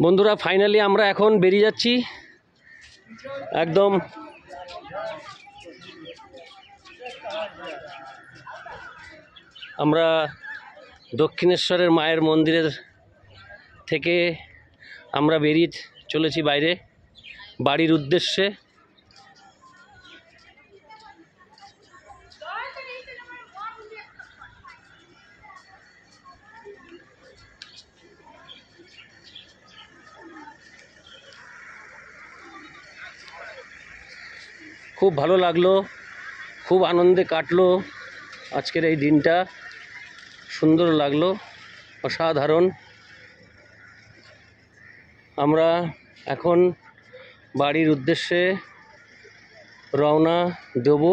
বন্ধুরা ফাইনালি আমরা এখন বেরিয়ে যাচ্ছি একদম আমরা দক্ষিণেশ্বরের মায়ের মন্দিরের থেকে আমরা বেরিয়ে চলেছি বাইরে বাড়ির উদ্দেশ্যে। খুব ভালো লাগলো, খুব আনন্দে কাটলো আজকের এই দিনটা, সুন্দর লাগলো, অসাধারণ। আমরা এখন বাড়ির উদ্দেশ্যে রওনা দেব।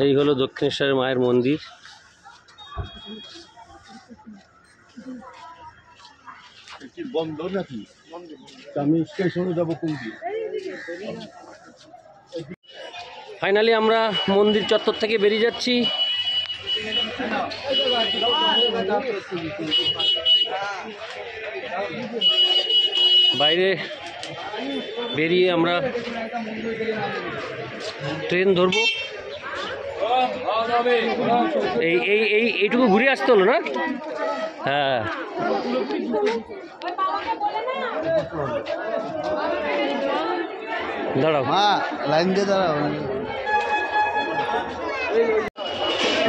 এই হলো দক্ষিণেশ্বরের মায়ের মন্দির। বন্ধ নাকি? আমি স্টেশনে যাবো কোন দিন? ফাইনালি আমরা মন্দির চত্বর থেকে বেরিয়ে যাচ্ছি। বাইরে বেরিয়ে আমরা ট্রেন ধরবো। এইটুকু ঘুরে আসতে হলো না? হ্যাঁ, দাঁড়াও লাইন দিয়ে দাঁড়াও।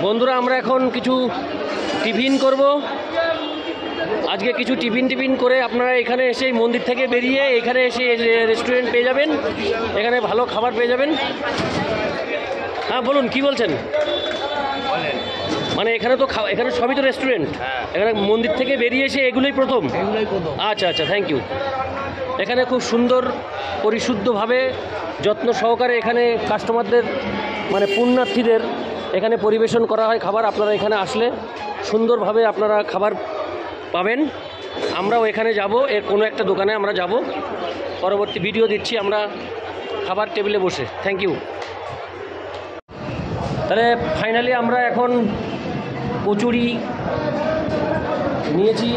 বন্ধুরা আমরা এখন কিছু টিফিন করব। আজকে কিছু টিফিন করে আপনারা এখানে এসে মন্দির থেকে বেরিয়ে এখানে এসে রেস্টুরেন্ট পেয়ে যাবেন, এখানে ভালো খাবার পেয়ে যাবেন। হ্যাঁ বলুন, কি বলছেন? মানে এখানে তো এখানে সবই তো রেস্টুরেন্ট, এখানে মন্দির থেকে বেরিয়ে এসে এগুলোই প্রথম? আচ্ছা আচ্ছা, থ্যাংক ইউ। এখানে খুব সুন্দর পরিশুদ্ধভাবে যত্ন সহকারে এখানে কাস্টমারদের মানে পুণ্যার্থীদের এখানে পরিবেশন করা হয় খাবার। আপনারা এখানে আসলে সুন্দরভাবে আপনারা খাবার পাবেন। আমরাও এখানে যাব, এর কোনো একটা দোকানে আমরা যাব, পরবর্তী ভিডিও দিচ্ছি আমরা খাবার টেবিলে বসে। Thank you. তাহলে ফাইনালি আমরা এখন কচুরি নিয়েছি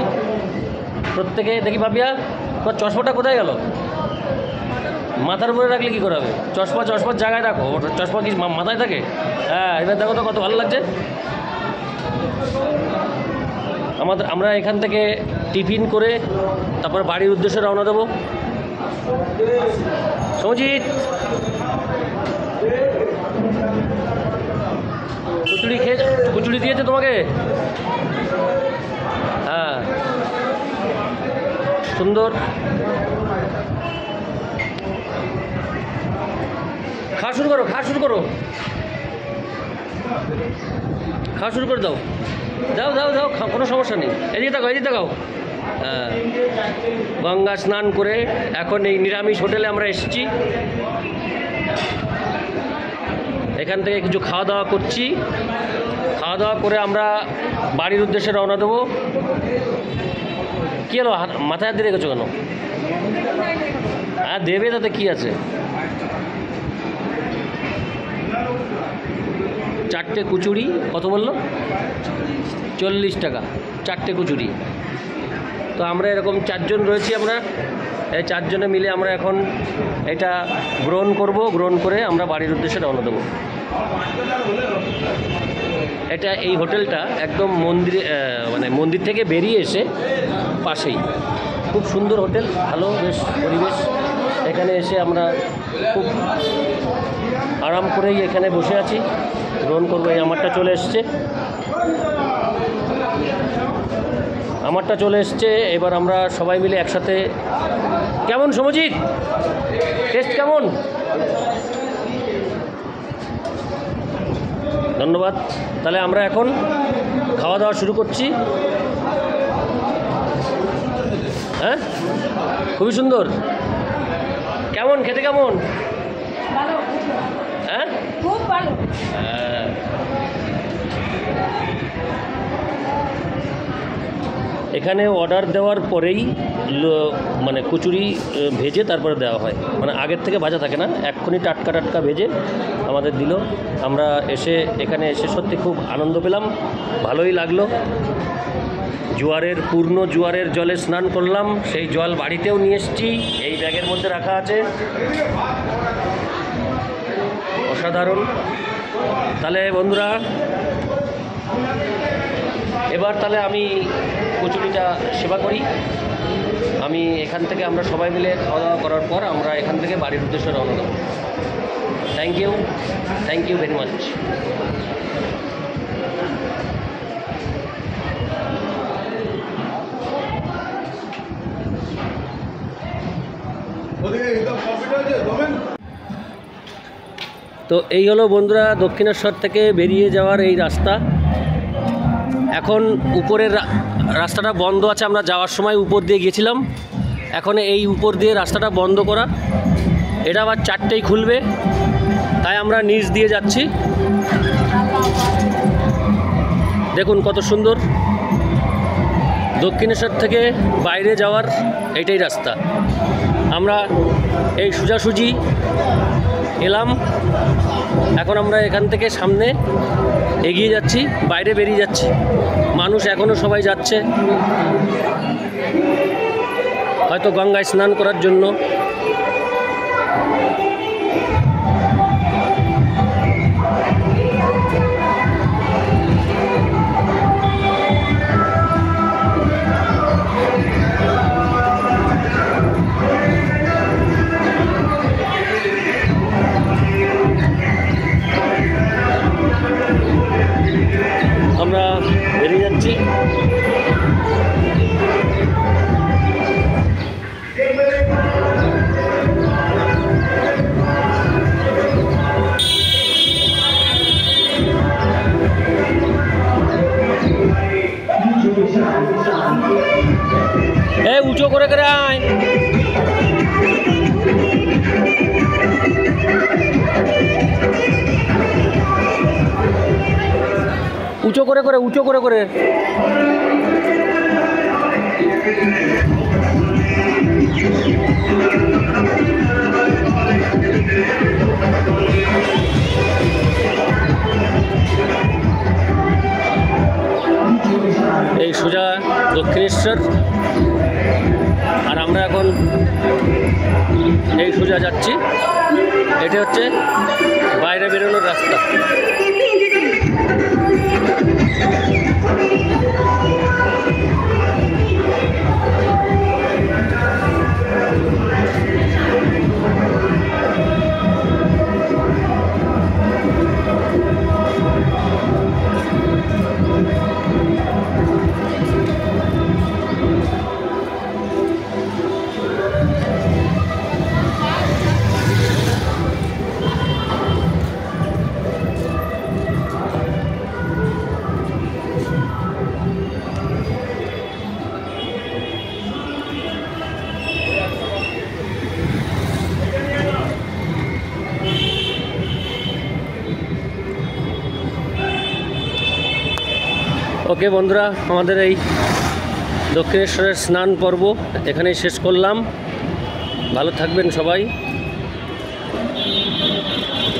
প্রত্যেকে। দেখি ভাবিয়া, তোমার চশমাটা কোথায় গেল? মাথার উপরে রাখলে কী করে হবে? চশমার জায়গায় রাখো। চশমা কি মাথায় থাকে? হ্যাঁ, এবার দেখো তো কত ভালো লাগছে। আমরা এখান থেকে টিফিন করে তারপর বাড়ির উদ্দেশ্যে রওনা দেবো। সজিত, কচুরি দিয়েছে তোমাকে? হ্যাঁ, সুন্দর। খাওয়া শুরু করো করে দাও। যাও, কোনো সমস্যা নেই। এদিকে তাকাও। হ্যাঁ, গঙ্গা স্নান করে এখন এই নিরামিষ হোটেলে আমরা এসেছি। এখান থেকে কিছু খাওয়া দাওয়া করছি। খাওয়া দাওয়া করে আমরা বাড়ির উদ্দেশ্যে রওনা দেবো। কী হলো, মাথায় হাত দিয়ে রেখেছো কেন? হ্যাঁ দেবে, তাতে কী আছে। 4টে কচুরি কত বললো? 40 টাকা 4টে কচুরি। তো আমরা এরকম 4 জন রয়েছি। আমরা এই 4 জনে মিলে আমরা এখন এটা গ্রহণ করব। গ্রহণ করে আমরা বাড়ির উদ্দেশ্যে রওনা দেবো। এই হোটেলটা একদম মন্দির থেকে বেরিয়ে এসে পাশেই, খুব সুন্দর হোটেল, ভালো বেশ পরিবেশ। এখানে এসে আমরা খুব আরাম করেই এখানে বসে আছি, গ্রহণ করবো। এই আমারটা চলে এসছে। এবার আমরা সবাই মিলে একসাথে। কেমন সমজিৎ, টেস্ট কেমন? ধন্যবাদ। তাহলে আমরা এখন খাওয়া দাওয়া শুরু করছি। হ্যাঁ, খুবই সুন্দর। কেমন কেমন খেতে কেমন? ভালো, হ্যাঁ খুব ভালো। এখানে অর্ডার দেওয়ার পরেই মানে কচুরি ভেজে তারপরে দেওয়া হয়, মানে আগের থেকে ভাজা থাকে না, এক্ষুনি টাটকা টাটকা ভেজে আমাদের দিল। আমরা এখানে এসে সত্যি খুব আনন্দ পেলাম, ভালোই লাগলো। পূর্ণ জোয়ারের জলে স্নান করলাম, সেই জল বাড়িতেও নিয়ে এসেছি, এই ব্যাগের মধ্যে রাখা আছে। অসাধারণ। তাহলে বন্ধুরা, এবার তাহলে আমি কচুরিটা সেবা করি। এখান থেকে আমরা সবাই মিলে খাওয়া দাওয়া করার পর আমরা এখান থেকে বাড়ির উদ্দেশ্যে রওনা দেবো। Thank you very much. তো এই হলো বন্ধুরা দক্ষিণেশ্বর থেকে বেরিয়ে যাওয়ার এই রাস্তা। এখন উপরের রাস্তাটা বন্ধ আছে, আমরা যাওয়ার সময় উপর দিয়ে গেছিলাম, এখন এই উপর দিয়ে রাস্তাটা বন্ধ করা, এটা আবার 4টেই খুলবে, তাই আমরা নিচ দিয়ে যাচ্ছি। দেখুন কত সুন্দর, দক্ষিণেশ্বর থেকে বাইরে যাওয়ার এইটাই রাস্তা। আমরা এই সোজাসুজি এলাম, এখন আমরা এখান থেকে সামনে এগিয়ে যাচ্ছি, বাইরে বেরিয়ে যাচ্ছি। মানুষ এখনও সবাই যাচ্ছে, হয়তো গঙ্গায় স্নান করার জন্য। আমরা বেরিয়ে যাচ্ছি। উঁচু করে আয়। উঁচু করে এই সোজা দক্ষিণেশ্বর, আর আমরা এখন এই সোজা যাচ্ছি। এটা হচ্ছে বাইরে বেরোনোর রাস্তা। ওকে বন্ধুরা, আমাদের এই দক্ষিণেশ্বরের স্নান পর্ব এখানেই শেষ করলাম। ভালো থাকবেন সবাই,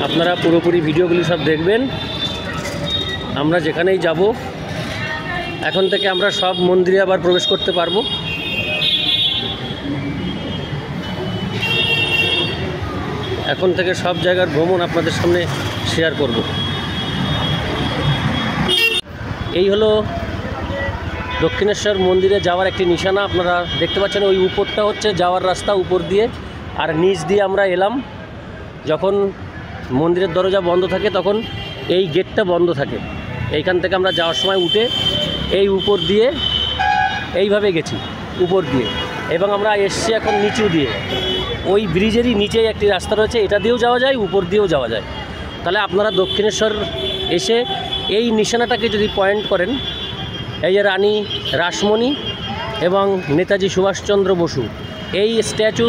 আপনারা পুরোপুরি ভিডিওগুলি সব দেখবেন। আমরা যেখানেই যাব এখন থেকে আমরা সব মন্দিরে আবার প্রবেশ করতে পারবো। এখন থেকে সব জায়গার ভ্রমণ আপনাদের সামনে শেয়ার করব। এই হলো দক্ষিণেশ্বর মন্দিরে যাওয়ার একটি নিশানা। আপনারা দেখতে পাচ্ছেন ওই উপরটা হচ্ছে যাওয়ার রাস্তা উপর দিয়ে, আর নিচ দিয়ে আমরা এলাম। যখন মন্দিরের দরজা বন্ধ থাকে তখন এই গেটটা বন্ধ থাকে। এইখান থেকে আমরা যাওয়ার সময় উঠে এই উপর দিয়ে এইভাবে গেছি উপর দিয়ে, এবং আমরা এসছি এখন নিচু দিয়ে। ওই ব্রিজেরই নিচেই একটি রাস্তা রয়েছে, এটা দিয়েও যাওয়া যায়, উপর দিয়েও যাওয়া যায়। তাহলে আপনারা দক্ষিণেশ্বর এসে এই নিশানাটাকে যদি পয়েন্ট করেন, এই যে রানী রাসমণি এবং নেতাজি সুভাষচন্দ্র বসু, এই স্ট্যাচু,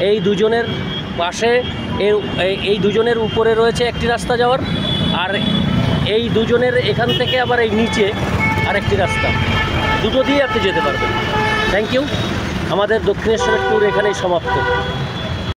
এই দুজনের পাশে এই দুজনের উপরে রয়েছে একটি রাস্তা যাওয়ার, আর এই দুজনের এখান থেকে আবার এই নিচে আরেকটি রাস্তা, দুটো দিয়ে আপনি যেতে পারবেন। Thank you. আমাদের দক্ষিণেশ্বরের ট্যুর এখানেই সমাপ্ত।